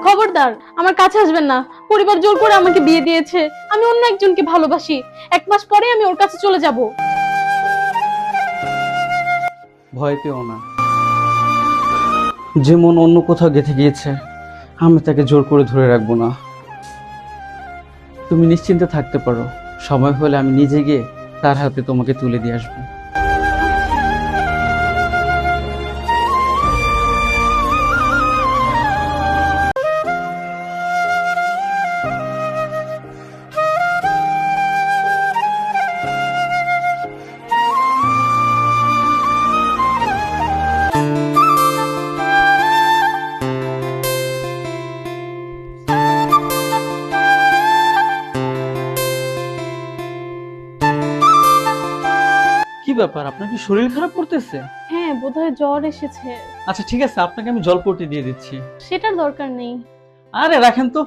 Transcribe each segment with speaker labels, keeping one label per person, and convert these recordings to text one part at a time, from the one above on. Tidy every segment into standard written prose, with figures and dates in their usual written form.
Speaker 1: খবরদার আমার কাছে আসবেন না। পরিবার জোর করে আমাকে বিয়ে দিয়েছে, আমি অন্য একজনকে ভালোবাসি। 1 মাস পরে আমি ওর কাছে চলে যাব।
Speaker 2: ভয় পেও না, যে মন অন্য কোথাও গেঁথে গিয়েছে আমি তাকে জোর করে ধরে রাখবো না। তুমি নিশ্চিন্তে থাকতে পারো, সময় হলে আমি নিজে গিয়ে তার হাতে তোমাকে তুলে দিয়ে আসবো। কি ব্যাপার, আপনার কি শরীর খারাপ করতেছে?
Speaker 1: হ্যাঁ, বোধহয় জ্বর এসেছে।
Speaker 2: আচ্ছা ঠিক আছে, আপনাকে আমি জলপট্টি দিয়ে দিচ্ছি।
Speaker 1: সেটার দরকার নেই।
Speaker 2: আরে রাখেন তো।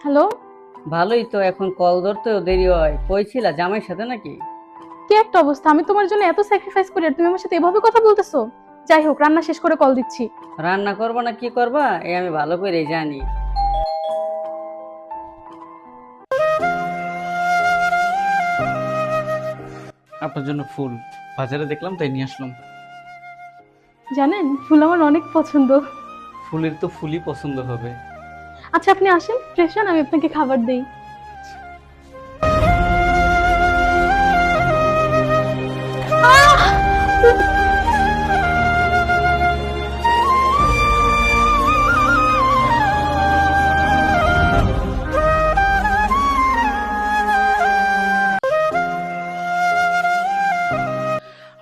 Speaker 1: হ্যালো,
Speaker 3: ভালোই তো, এখন কল ধরতেও দেরি হয়। কই ছিলা, জামাইয়ের সাথে নাকি?
Speaker 1: কি একটা অবস্থা! আমি তোমার জন্য এত স্যাক্রিফাইস করি আর তুমি আমার সাথে এভাবে কথা বলতেছো। যাই হোক, রান্না শেষ করে কল দিচ্ছি।
Speaker 3: রান্না করবা না কি করবা এই আমি ভালো করেই জানি।
Speaker 2: আপনার জন্য ফুল বাজারে দেখলাম তাই নিয়ে আসলাম।
Speaker 1: জানেন, ফুল আমার অনেক পছন্দ।
Speaker 2: ফুলের তো ফুলই পছন্দ হবে।
Speaker 1: আচ্ছা আপনি আসেন, ফ্রেশ হন, আমি আপনাকে খাবার দেই।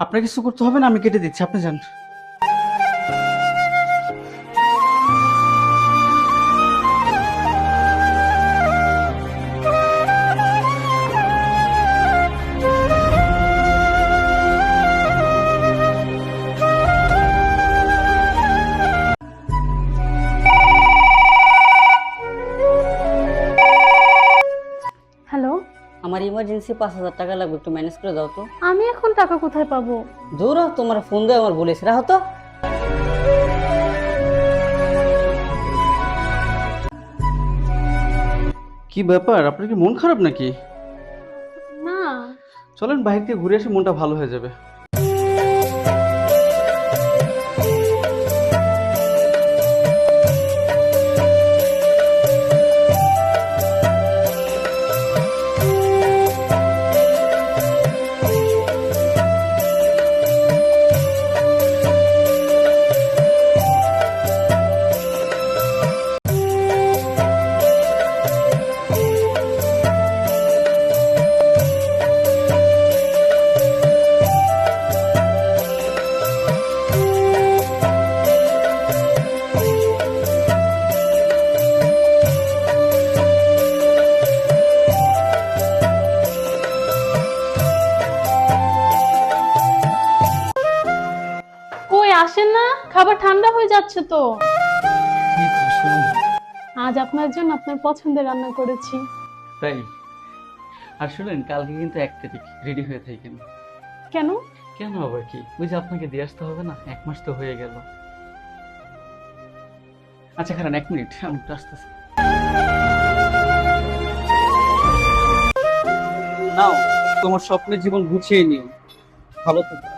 Speaker 2: আপনার কিছু করতে হবে না, আমি কেটে দিচ্ছি, আপনি যান।
Speaker 1: হ্যালো,
Speaker 3: আমার ইমার্জেন্সি 5,000 টাকা লাগবে, একটু ম্যানেজ করে দাও তো।
Speaker 1: আমি এখন টাকা কোথায় পাবো?
Speaker 3: দূর হ, তোমার ফোন দিয়ে আমার বলেছি, রাখো তো।
Speaker 2: কি ব্যাপার, আপনার কি মন খারাপ নাকি?
Speaker 1: না।
Speaker 2: চলেন বাইরে থেকে ঘুরে আসি, মনটা ভালো হয়ে যাবে।
Speaker 1: কই আসেন না, খাবার ঠান্ডা হয়ে যাচ্ছে তো।
Speaker 2: কি খুশি।
Speaker 1: আজ আপনার জন্য আপনার পছন্দের রান্না করেছি।
Speaker 2: তাই? আর শুনেন, কালকে কিন্তু 1 তারিখ, রেডি হয়ে থাকেন।
Speaker 1: কেন?
Speaker 2: কেন আবার কি, ওই যে আপনাকে দিয়ে আসতে হবে না, 1 মাস তো হয়ে গেল। আচ্ছা খারান, 1 মিনিট, আমি একটু আসতেছি। নাও, তোমার স্বপ্নের জীবন গুছিয়ে নিও, ভালো থেকো।